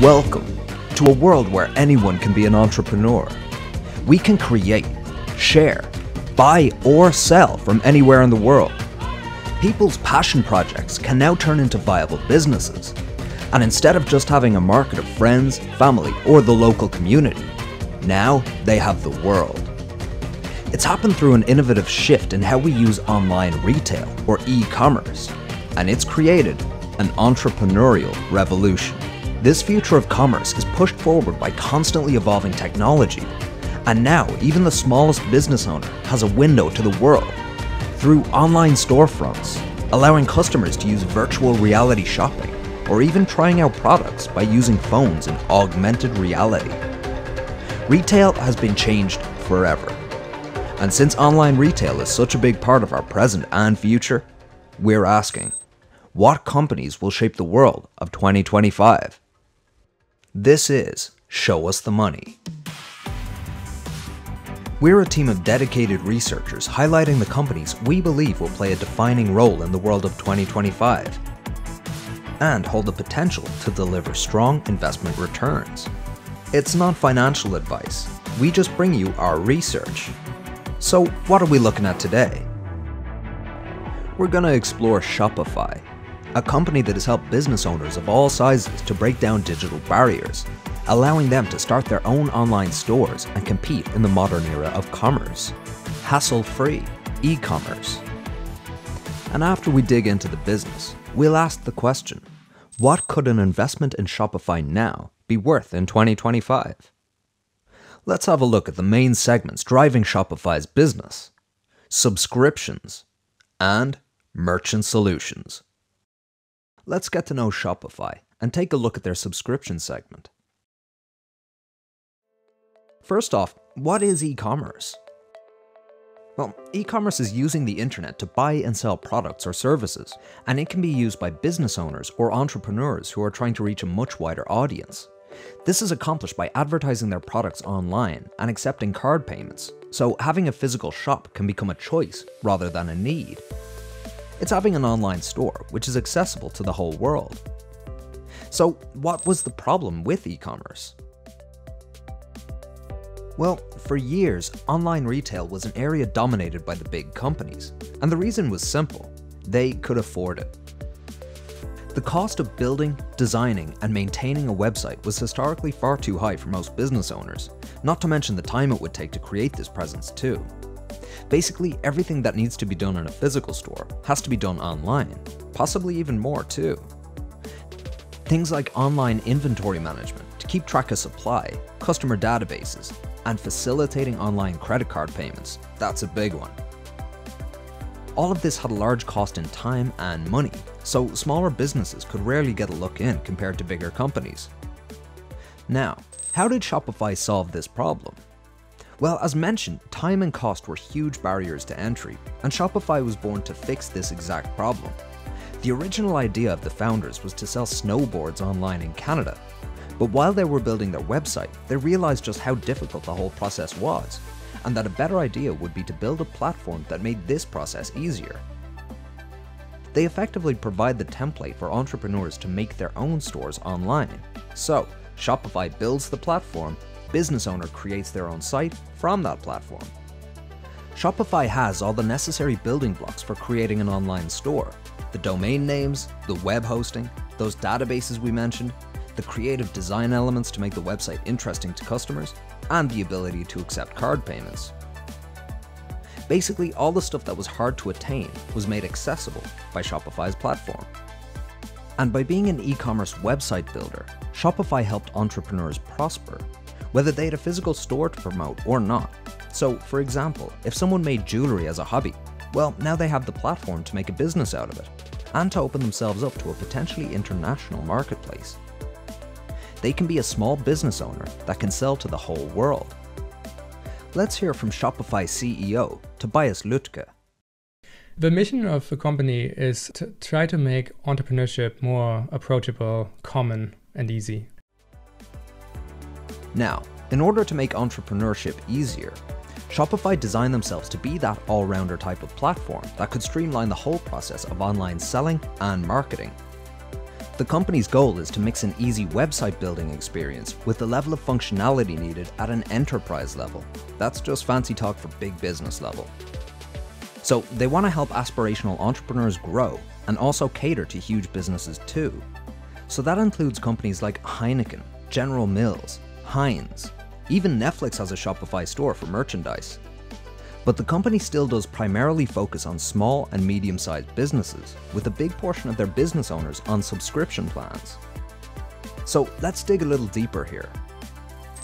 Welcome to a world where anyone can be an entrepreneur. We can create, share, buy or sell from anywhere in the world. People's passion projects can now turn into viable businesses. And instead of just having a market of friends, family, or the local community, now they have the world. It's happened through an innovative shift in how we use online retail, or e-commerce, and it's created an entrepreneurial revolution. This future of commerce is pushed forward by constantly evolving technology, and now even the smallest business owner has a window to the world through online storefronts, allowing customers to use virtual reality shopping, or even trying out products by using phones in augmented reality. Retail has been changed forever. And since online retail is such a big part of our present and future, we're asking, what companies will shape the world of 2025? This is Show Us the Money. We're a team of dedicated researchers highlighting the companies we believe will play a defining role in the world of 2025 and hold the potential to deliver strong investment returns. It's not financial advice. We just bring you our research. So what are we looking at today? We're going to explore Shopify, a company that has helped business owners of all sizes to break down digital barriers, allowing them to start their own online stores and compete in the modern era of commerce. Hassle-free e-commerce. And after we dig into the business, we'll ask the question, what could an investment in Shopify now be worth in 2025? Let's have a look at the main segments driving Shopify's business: subscriptions and merchant solutions. Let's get to know Shopify and take a look at their subscription segment. First off, what is e-commerce? Well, e-commerce is using the internet to buy and sell products or services, and it can be used by business owners or entrepreneurs who are trying to reach a much wider audience. This is accomplished by advertising their products online and accepting card payments, so having a physical shop can become a choice rather than a need. It's having an online store, which is accessible to the whole world. So what was the problem with e-commerce? Well, for years, online retail was an area dominated by the big companies, and the reason was simple: they could afford it. The cost of building, designing, and maintaining a website was historically far too high for most business owners, not to mention the time it would take to create this presence too. Basically, everything that needs to be done in a physical store has to be done online, possibly even more too. Things like online inventory management to keep track of supply, customer databases, and facilitating online credit card payments, that's a big one. All of this had a large cost in time and money, so smaller businesses could rarely get a look in compared to bigger companies. Now, how did Shopify solve this problem? Well, as mentioned, time and cost were huge barriers to entry, and Shopify was born to fix this exact problem. The original idea of the founders was to sell snowboards online in Canada, but while they were building their website, they realized just how difficult the whole process was, and that a better idea would be to build a platform that made this process easier. They effectively provide the template for entrepreneurs to make their own stores online. So, Shopify builds the platform, business owner creates their own site from that platform. Shopify has all the necessary building blocks for creating an online store: the domain names, the web hosting, those databases we mentioned, the creative design elements to make the website interesting to customers, and the ability to accept card payments. Basically, all the stuff that was hard to attain was made accessible by Shopify's platform. And by being an e-commerce website builder, Shopify helped entrepreneurs prosper, whether they had a physical store to promote or not. So, for example, if someone made jewelry as a hobby, well, now they have the platform to make a business out of it, and to open themselves up to a potentially international marketplace. They can be a small business owner that can sell to the whole world. Let's hear from Shopify CEO, Tobias Lütke. The mission of the company is to try to make entrepreneurship more approachable, common, and easy. Now, in order to make entrepreneurship easier, Shopify designed themselves to be that all-rounder type of platform that could streamline the whole process of online selling and marketing. The company's goal is to mix an easy website building experience with the level of functionality needed at an enterprise level. That's just fancy talk for big business level. So they want to help aspirational entrepreneurs grow and also cater to huge businesses too. So that includes companies like Heineken, General Mills, Heinz, even Netflix has a Shopify store for merchandise. But the company still does primarily focus on small and medium-sized businesses, with a big portion of their business owners on subscription plans. So let's dig a little deeper here.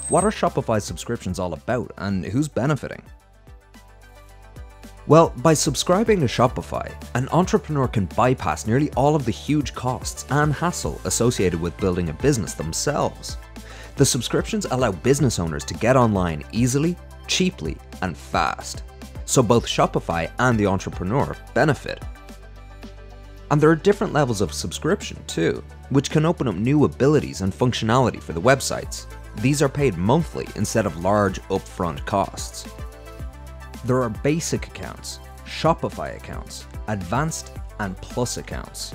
What are Shopify's subscriptions all about, and who's benefiting? Well, by subscribing to Shopify, an entrepreneur can bypass nearly all of the huge costs and hassle associated with building a business themselves. The subscriptions allow business owners to get online easily, cheaply, and fast. So both Shopify and the entrepreneur benefit. And there are different levels of subscription too, which can open up new abilities and functionality for the websites. These are paid monthly instead of large upfront costs. There are basic accounts, Shopify accounts, advanced and plus accounts.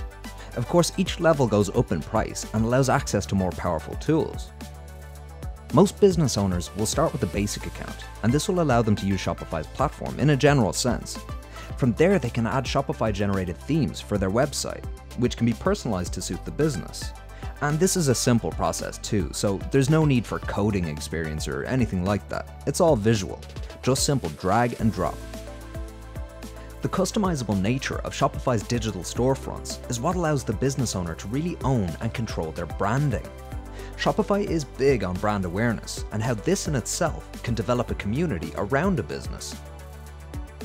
Of course, each level goes up in price and allows access to more powerful tools. Most business owners will start with a basic account, and this will allow them to use Shopify's platform in a general sense. From there, they can add Shopify-generated themes for their website, which can be personalized to suit the business. And this is a simple process too, so there's no need for coding experience or anything like that. It's all visual, just simple drag and drop. The customizable nature of Shopify's digital storefronts is what allows the business owner to really own and control their branding. Shopify is big on brand awareness and how this in itself can develop a community around a business.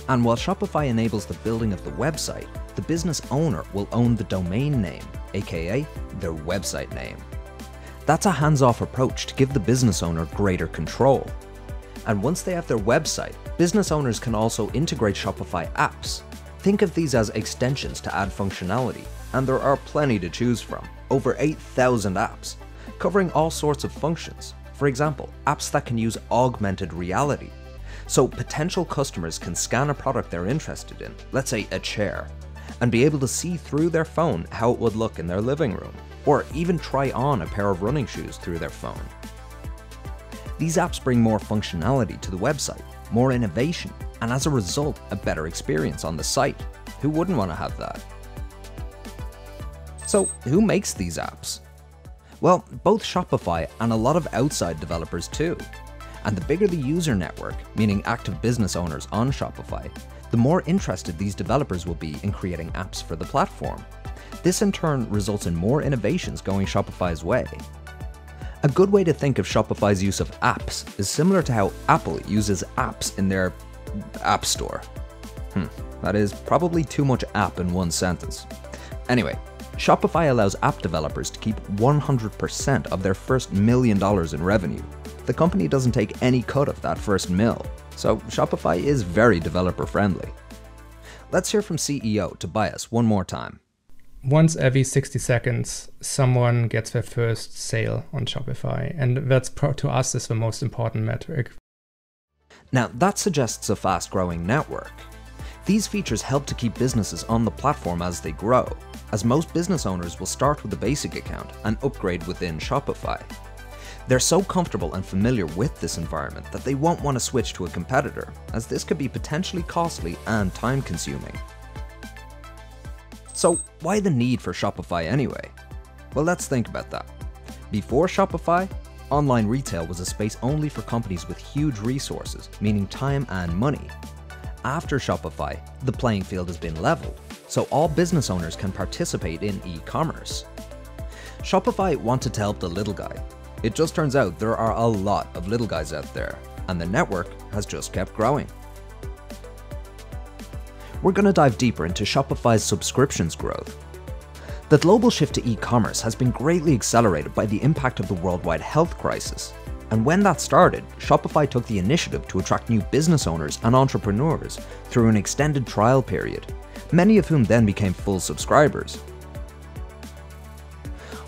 And while Shopify enables the building of the website, the business owner will own the domain name, aka their website name. That's a hands-off approach to give the business owner greater control. And once they have their website, business owners can also integrate Shopify apps. Think of these as extensions to add functionality, and there are plenty to choose from, over 8,000 apps, covering all sorts of functions. For example, apps that can use augmented reality. So potential customers can scan a product they're interested in, let's say a chair, and be able to see through their phone how it would look in their living room, or even try on a pair of running shoes through their phone. These apps bring more functionality to the website, more innovation, and as a result, a better experience on the site. Who wouldn't want to have that? So who makes these apps? Well, both Shopify and a lot of outside developers too. And the bigger the user network, meaning active business owners on Shopify, the more interested these developers will be in creating apps for the platform. This in turn results in more innovations going Shopify's way. A good way to think of Shopify's use of apps is similar to how Apple uses apps in their App Store. That is probably too much app in one sentence. Anyway, Shopify allows app developers to keep 100% of their first $1 million in revenue. The company doesn't take any cut of that first mil, so Shopify is very developer friendly. Let's hear from CEO Tobias one more time. Once every 60 seconds, someone gets their first sale on Shopify, and that's to us is the most important metric. Now that suggests a fast-growing network. These features help to keep businesses on the platform as they grow, as most business owners will start with a basic account and upgrade within Shopify. They're so comfortable and familiar with this environment that they won't want to switch to a competitor, as this could be potentially costly and time-consuming. So why the need for Shopify anyway? Well, let's think about that. Before Shopify, online retail was a space only for companies with huge resources, meaning time and money. After Shopify, the playing field has been leveled, so all business owners can participate in e-commerce. Shopify wanted to help the little guy. It just turns out there are a lot of little guys out there, and the network has just kept growing. We're going to dive deeper into Shopify's subscriptions growth. The global shift to e-commerce has been greatly accelerated by the impact of the worldwide health crisis. And when that started, Shopify took the initiative to attract new business owners and entrepreneurs through an extended trial period, many of whom then became full subscribers.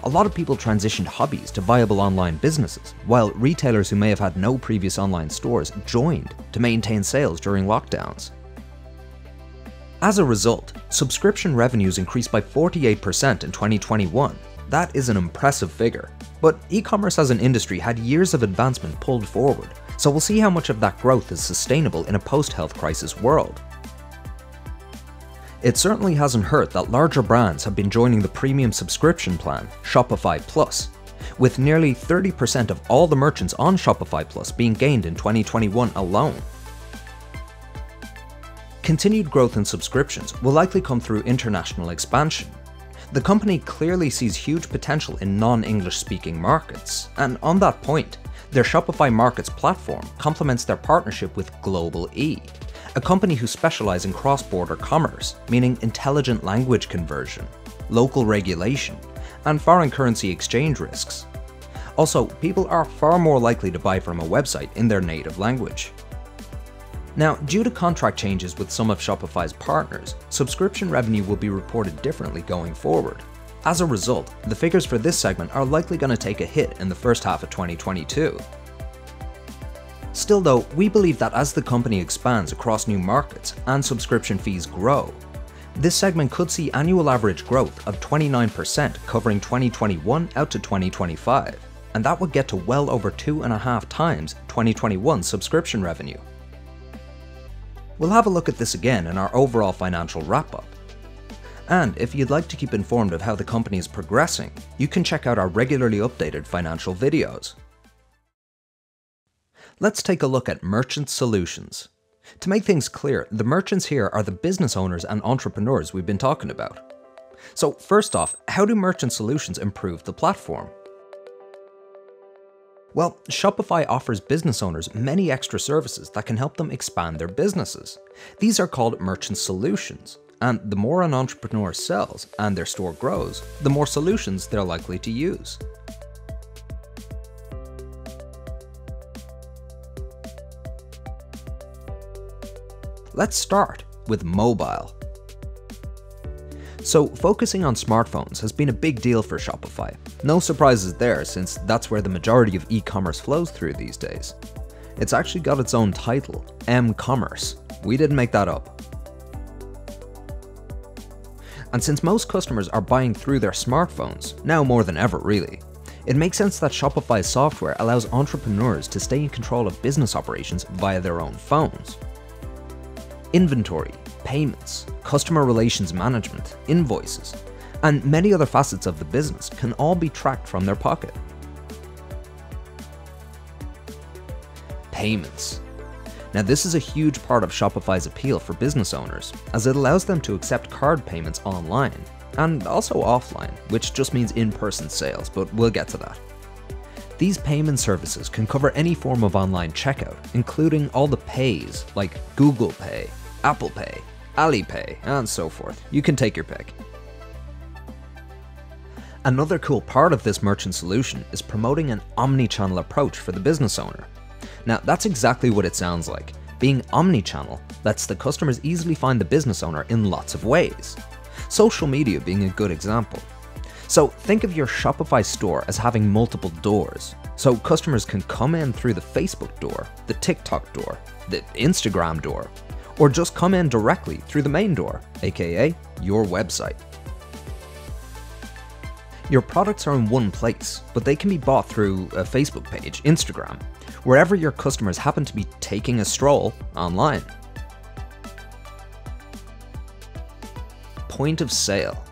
A lot of people transitioned hobbies to viable online businesses, while retailers who may have had no previous online stores joined to maintain sales during lockdowns. As a result, subscription revenues increased by 48% in 2021, That is an impressive figure, but e-commerce as an industry had years of advancement pulled forward, so we'll see how much of that growth is sustainable in a post-health crisis world. It certainly hasn't hurt that larger brands have been joining the premium subscription plan, Shopify Plus, with nearly 30% of all the merchants on Shopify Plus being gained in 2021 alone. Continued growth in subscriptions will likely come through international expansion. The company clearly sees huge potential in non-English speaking markets, and on that point, their Shopify Markets platform complements their partnership with 𝘥𝘠𝘩𝘢, a company who specialize in cross-border commerce, meaning intelligent language conversion, local regulation, and foreign currency exchange risks. Also, people are far more likely to buy from a website in their native language. Now, due to contract changes with some of Shopify's partners, subscription revenue will be reported differently going forward. As a result, the figures for this segment are likely going to take a hit in the first half of 2022. Still though, we believe that as the company expands across new markets and subscription fees grow, this segment could see annual average growth of 29% covering 2021 out to 2025, and that would get to well over 2.5 times 2021 subscription revenue. We'll have a look at this again in our overall financial wrap-up. And if you'd like to keep informed of how the company is progressing, you can check out our regularly updated financial videos. Let's take a look at Merchant Solutions. To make things clear, the merchants here are the business owners and entrepreneurs we've been talking about. So first off, how do Merchant Solutions improve the platform? Well, Shopify offers business owners many extra services that can help them expand their businesses. These are called Merchant Solutions, and the more an entrepreneur sells and their store grows, the more solutions they're likely to use. Let's start with mobile. So focusing on smartphones has been a big deal for Shopify. No surprises there, since that's where the majority of e-commerce flows through these days. It's actually got its own title, m-commerce. We didn't make that up. And since most customers are buying through their smartphones, now more than ever really, it makes sense that Shopify's software allows entrepreneurs to stay in control of business operations via their own phones. Inventory, payments, customer relations management, invoices, and many other facets of the business can all be tracked from their pocket. Payments. Now this is a huge part of Shopify's appeal for business owners, as it allows them to accept card payments online, and also offline, which just means in-person sales, but we'll get to that. These payment services can cover any form of online checkout, including all the pays like Google Pay, Apple Pay, Alipay, and so forth. You can take your pick. Another cool part of this merchant solution is promoting an omni-channel approach for the business owner. Now that's exactly what it sounds like. Being omni-channel lets the customers easily find the business owner in lots of ways. Social media being a good example. So think of your Shopify store as having multiple doors. So customers can come in through the Facebook door, the TikTok door, the Instagram door, or just come in directly through the main door, aka your website. Your products are in one place, but they can be bought through a Facebook page, Instagram, wherever your customers happen to be taking a stroll online. Point of sale.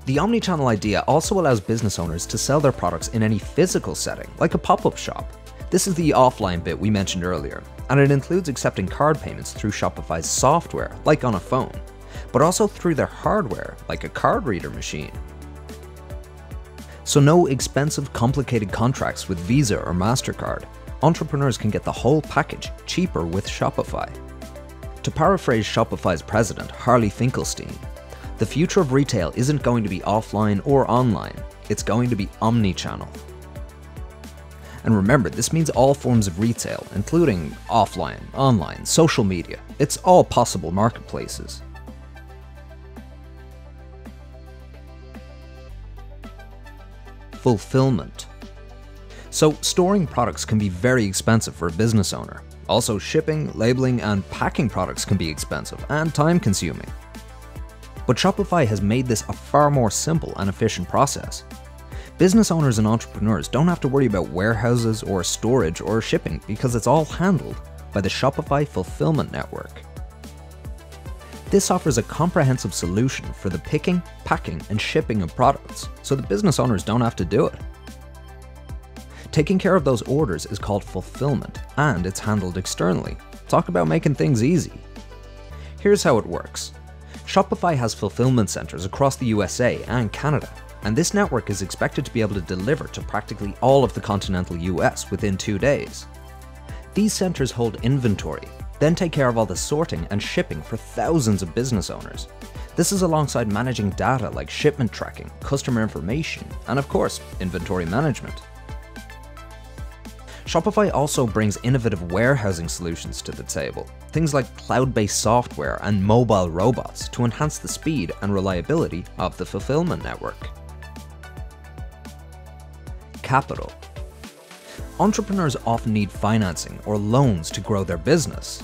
The omnichannel idea also allows business owners to sell their products in any physical setting, like a pop-up shop. This is the offline bit we mentioned earlier, and it includes accepting card payments through Shopify's software, like on a phone, but also through their hardware, like a card reader machine. So no expensive, complicated contracts with Visa or MasterCard. Entrepreneurs can get the whole package cheaper with Shopify. To paraphrase Shopify's president, Harley Finkelstein, the future of retail isn't going to be offline or online, it's going to be omni-channel. And remember, this means all forms of retail, including offline, online, social media. It's all possible marketplaces. Fulfillment. So storing products can be very expensive for a business owner. Also shipping, labeling, and packing products can be expensive and time-consuming. But Shopify has made this a far more simple and efficient process. Business owners and entrepreneurs don't have to worry about warehouses or storage or shipping because it's all handled by the Shopify Fulfillment Network. This offers a comprehensive solution for the picking, packing, and shipping of products, so the business owners don't have to do it. Taking care of those orders is called fulfillment, and it's handled externally. Talk about making things easy. Here's how it works. Shopify has fulfillment centers across the USA and Canada, and this network is expected to be able to deliver to practically all of the continental US within 2 days. These centers hold inventory, then take care of all the sorting and shipping for thousands of business owners. This is alongside managing data like shipment tracking, customer information, and of course, inventory management. Shopify also brings innovative warehousing solutions to the table, things like cloud-based software and mobile robots to enhance the speed and reliability of the fulfillment network. Capital. Entrepreneurs often need financing or loans to grow their business.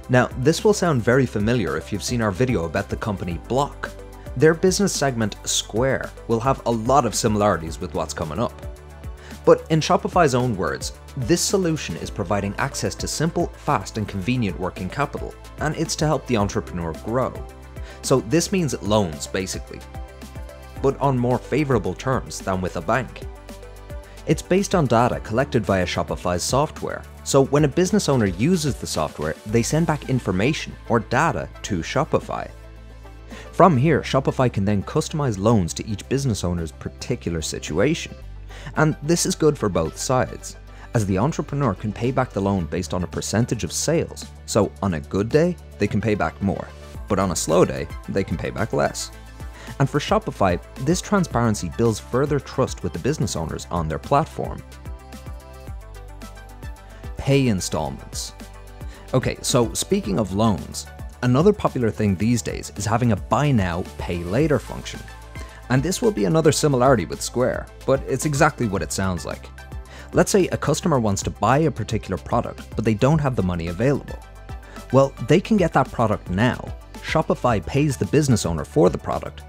Now, this will sound very familiar if you've seen our video about the company Block. Their business segment, Square, will have a lot of similarities with what's coming up. But in Shopify's own words, this solution is providing access to simple, fast, and convenient working capital, and it's to help the entrepreneur grow. So this means loans, basically, but on more favorable terms than with a bank. It's based on data collected via Shopify's software, so when a business owner uses the software, they send back information or data to Shopify. From here, Shopify can then customize loans to each business owner's particular situation. And this is good for both sides, as the entrepreneur can pay back the loan based on a percentage of sales. So on a good day, they can pay back more, but on a slow day, they can pay back less. And for Shopify, this transparency builds further trust with the business owners on their platform. Pay installments. Okay, so speaking of loans, another popular thing these days is having a buy now, pay later function. And this will be another similarity with Square, but it's exactly what it sounds like. Let's say a customer wants to buy a particular product, but they don't have the money available. Well, they can get that product now. Shopify pays the business owner for the product,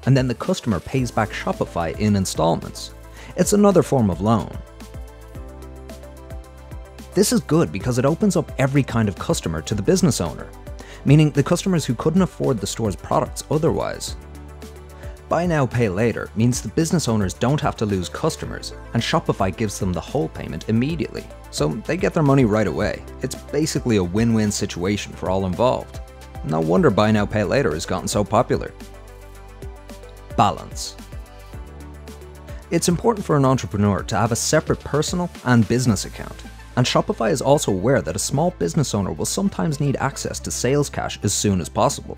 and then the customer pays back Shopify in installments. It's another form of loan. This is good because it opens up every kind of customer to the business owner, meaning the customers who couldn't afford the store's products otherwise. Buy now, pay later means the business owners don't have to lose customers, and Shopify gives them the whole payment immediately, so they get their money right away. It's basically a win-win situation for all involved. No wonder buy now, pay later has gotten so popular. Balance. It's important for an entrepreneur to have a separate personal and business account, and Shopify is also aware that a small business owner will sometimes need access to sales cash as soon as possible.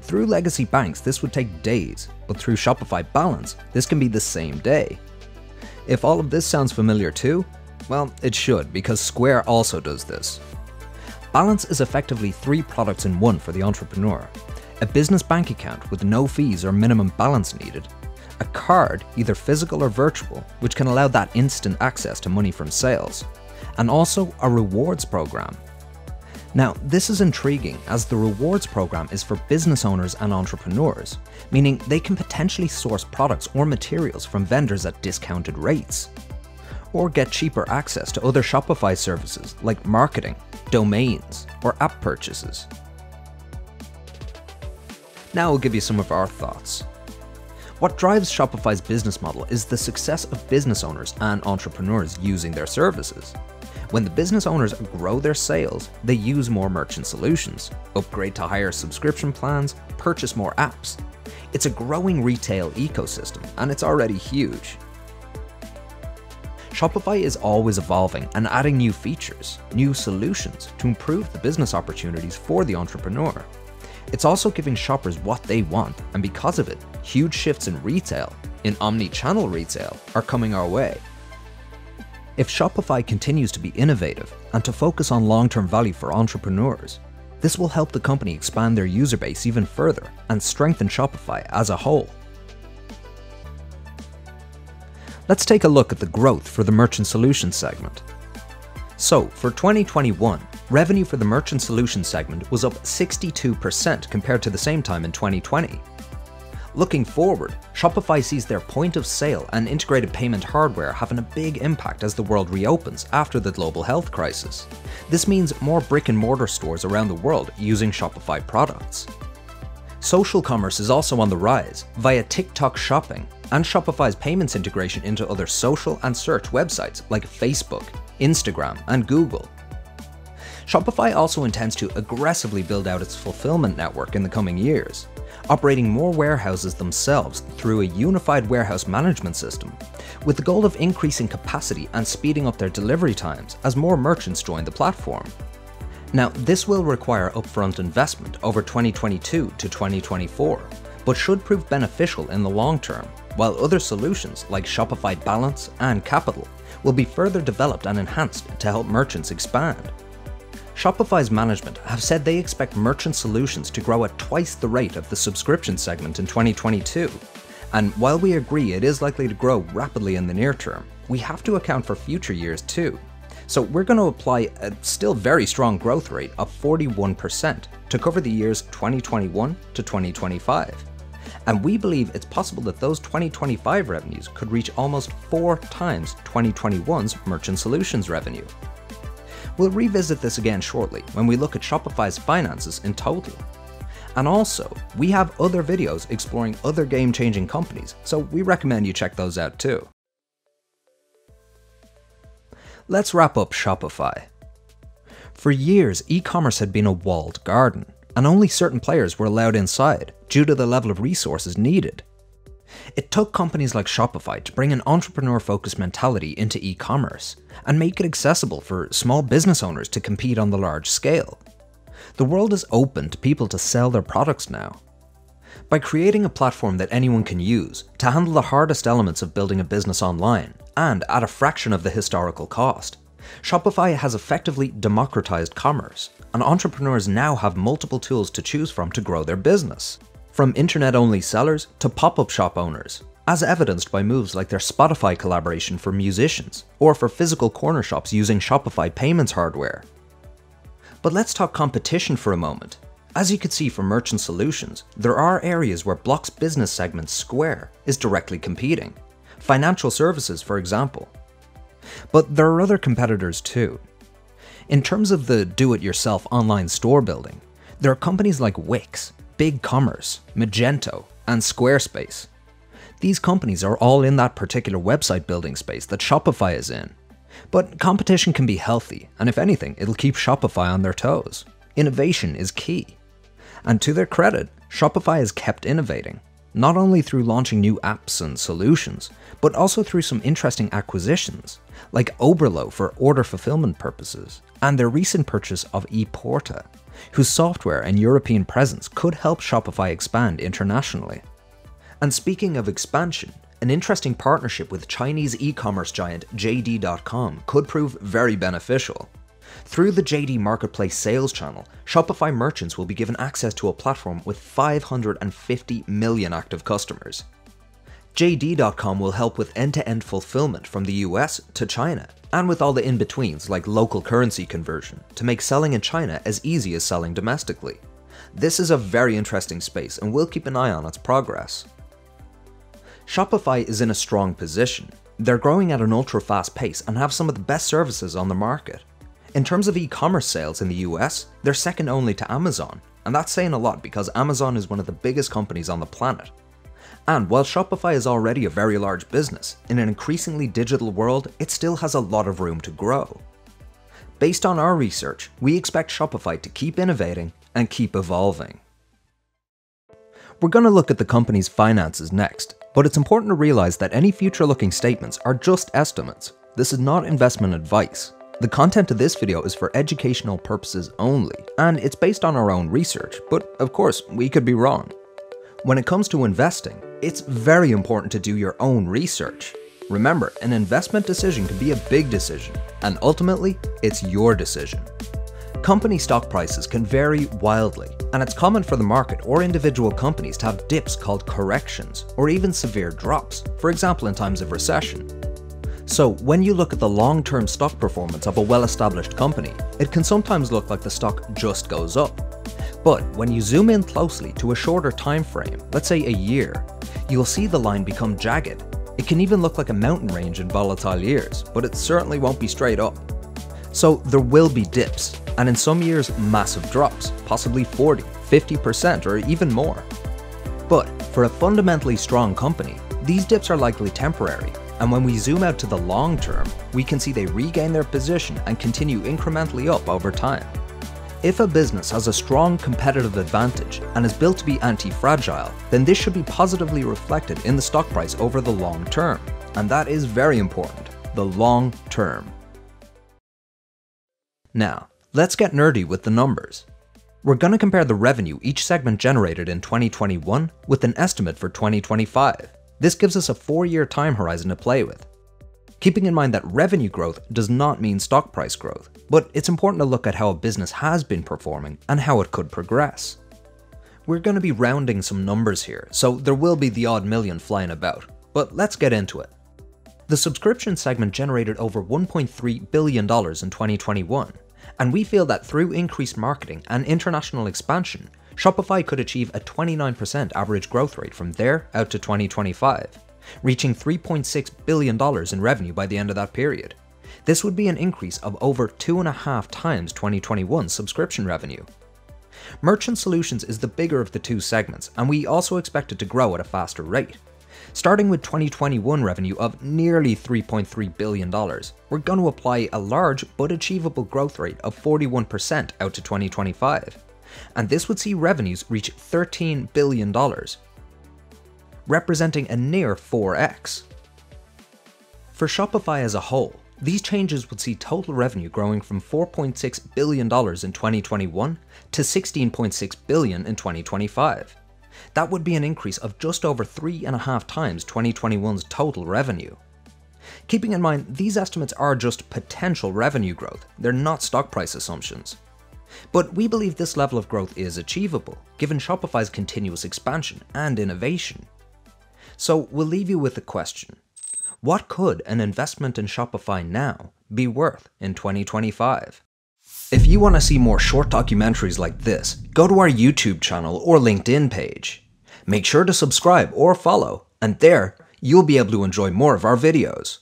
Through legacy banks, this would take days, but through Shopify Balance, this can be the same day. If all of this sounds familiar too, well, it should, because Square also does this. Balance is effectively 3 products in one for the entrepreneur. A business bank account with no fees or minimum balance needed, a card, either physical or virtual, which can allow that instant access to money from sales, and also a rewards program. Now, this is intriguing as the rewards program is for business owners and entrepreneurs, meaning they can potentially source products or materials from vendors at discounted rates, or get cheaper access to other Shopify services like marketing, domains, or app purchases. Now I'll give you some of our thoughts. What drives Shopify's business model is the success of business owners and entrepreneurs using their services. When the business owners grow their sales, they use more merchant solutions, upgrade to higher subscription plans, purchase more apps. It's a growing retail ecosystem, and it's already huge. Shopify is always evolving and adding new features, new solutions to improve the business opportunities for the entrepreneur. It's also giving shoppers what they want, and because of it, huge shifts in retail, in omni-channel retail, are coming our way. If Shopify continues to be innovative and to focus on long-term value for entrepreneurs, this will help the company expand their user base even further and strengthen Shopify as a whole. Let's take a look at the growth for the Merchant Solutions segment. So for 2021, revenue for the Merchant Solutions segment was up 62% compared to the same time in 2020. Looking forward, Shopify sees their point of sale and integrated payment hardware having a big impact as the world reopens after the global health crisis. This means more brick-and-mortar stores around the world using Shopify products. Social commerce is also on the rise via TikTok shopping and Shopify's payments integration into other social and search websites like Facebook, Instagram, and Google. Shopify also intends to aggressively build out its fulfillment network in the coming years, operating more warehouses themselves through a unified warehouse management system, with the goal of increasing capacity and speeding up their delivery times as more merchants join the platform. Now, this will require upfront investment over 2022 to 2024, but should prove beneficial in the long term, while other solutions like Shopify Balance and Capital will be further developed and enhanced to help merchants expand. Shopify's management have said they expect Merchant Solutions to grow at twice the rate of the subscription segment in 2022. And while we agree it is likely to grow rapidly in the near term, we have to account for future years too. So we're going to apply a still very strong growth rate of 41% to cover the years 2021 to 2025. And we believe it's possible that those 2025 revenues could reach almost 4 times 2021's Merchant Solutions revenue. We'll revisit this again shortly when we look at Shopify's finances in total. And also, we have other videos exploring other game-changing companies, so we recommend you check those out too. Let's wrap up Shopify. For years, e-commerce had been a walled garden, and only certain players were allowed inside due to the level of resources needed. It took companies like Shopify to bring an entrepreneur-focused mentality into e-commerce and make it accessible for small business owners to compete on the large scale. The world is open to people to sell their products now. By creating a platform that anyone can use to handle the hardest elements of building a business online and at a fraction of the historical cost, Shopify has effectively democratized commerce, and entrepreneurs now have multiple tools to choose from to grow their business. From internet-only sellers to pop-up shop owners, as evidenced by moves like their Spotify collaboration for musicians, or for physical corner shops using Shopify payments hardware. But let's talk competition for a moment. As you can see from Merchant Solutions, there are areas where Block's business segment Square is directly competing. Financial services, for example. But there are other competitors too. In terms of the do-it-yourself online store building, there are companies like Wix, BigCommerce, Magento, and Squarespace. These companies are all in that particular website building space that Shopify is in. But competition can be healthy, and if anything, it'll keep Shopify on their toes. Innovation is key. And to their credit, Shopify has kept innovating, not only through launching new apps and solutions, but also through some interesting acquisitions, like Oberlo for order fulfillment purposes, and their recent purchase of 𝘱𝑗, whose software and European presence could help Shopify expand internationally. And speaking of expansion, an interesting partnership with Chinese e-commerce giant JD.com could prove very beneficial. Through the JD Marketplace sales channel, Shopify merchants will be given access to a platform with 550 million active customers. JD.com will help with end-to-end fulfillment from the US to China, and with all the in-betweens like local currency conversion to make selling in China as easy as selling domestically. This is a very interesting space, and we'll keep an eye on its progress. Shopify is in a strong position. They're growing at an ultra-fast pace and have some of the best services on the market. In terms of e-commerce sales in the US, they're second only to Amazon, and that's saying a lot because Amazon is one of the biggest companies on the planet. And while Shopify is already a very large business, in an increasingly digital world, it still has a lot of room to grow. Based on our research, we expect Shopify to keep innovating and keep evolving. We're going to look at the company's finances next, but it's important to realize that any future-looking statements are just estimates. This is not investment advice. The content of this video is for educational purposes only, and it's based on our own research, but of course, we could be wrong. When it comes to investing, it's very important to do your own research. Remember, an investment decision can be a big decision, and ultimately, it's your decision. Company stock prices can vary wildly, and it's common for the market or individual companies to have dips called corrections, or even severe drops, for example in times of recession. So when you look at the long-term stock performance of a well-established company, it can sometimes look like the stock just goes up. But when you zoom in closely to a shorter time frame, let's say a year, you'll see the line become jagged. It can even look like a mountain range in volatile years, but it certainly won't be straight up. So there will be dips, and in some years massive drops, possibly 40, 50% or even more. But for a fundamentally strong company, these dips are likely temporary, and when we zoom out to the long term, we can see they regain their position and continue incrementally up over time. If a business has a strong competitive advantage and is built to be anti-fragile, then this should be positively reflected in the stock price over the long term. And that is very important, the long term. Now, let's get nerdy with the numbers. We're going to compare the revenue each segment generated in 2021 with an estimate for 2025. This gives us a 4-year time horizon to play with. Keeping in mind that revenue growth does not mean stock price growth, but it's important to look at how a business has been performing and how it could progress. We're going to be rounding some numbers here, so there will be the odd million flying about, but let's get into it. The subscription segment generated over $1.3 billion in 2021, and we feel that through increased marketing and international expansion, Shopify could achieve a 29% average growth rate from there out to 2025. Reaching $3.6 billion in revenue by the end of that period. This would be an increase of over 2.5 times 2021's subscription revenue. Merchant Solutions is the bigger of the two segments, and we also expect it to grow at a faster rate. Starting with 2021 revenue of nearly $3.3 billion, we're going to apply a large but achievable growth rate of 41% out to 2025. And this would see revenues reach $13 billion. Representing a near 4x. For Shopify as a whole, these changes would see total revenue growing from $4.6 billion in 2021 to $16.6 billion in 2025. That would be an increase of just over 3.5 times 2021's total revenue. Keeping in mind, these estimates are just potential revenue growth, they're not stock price assumptions. But we believe this level of growth is achievable, given Shopify's continuous expansion and innovation. So we'll leave you with a question. What could an investment in Shopify now be worth in 2025? If you want to see more short documentaries like this, go to our YouTube channel or LinkedIn page. Make sure to subscribe or follow, and there, you'll be able to enjoy more of our videos.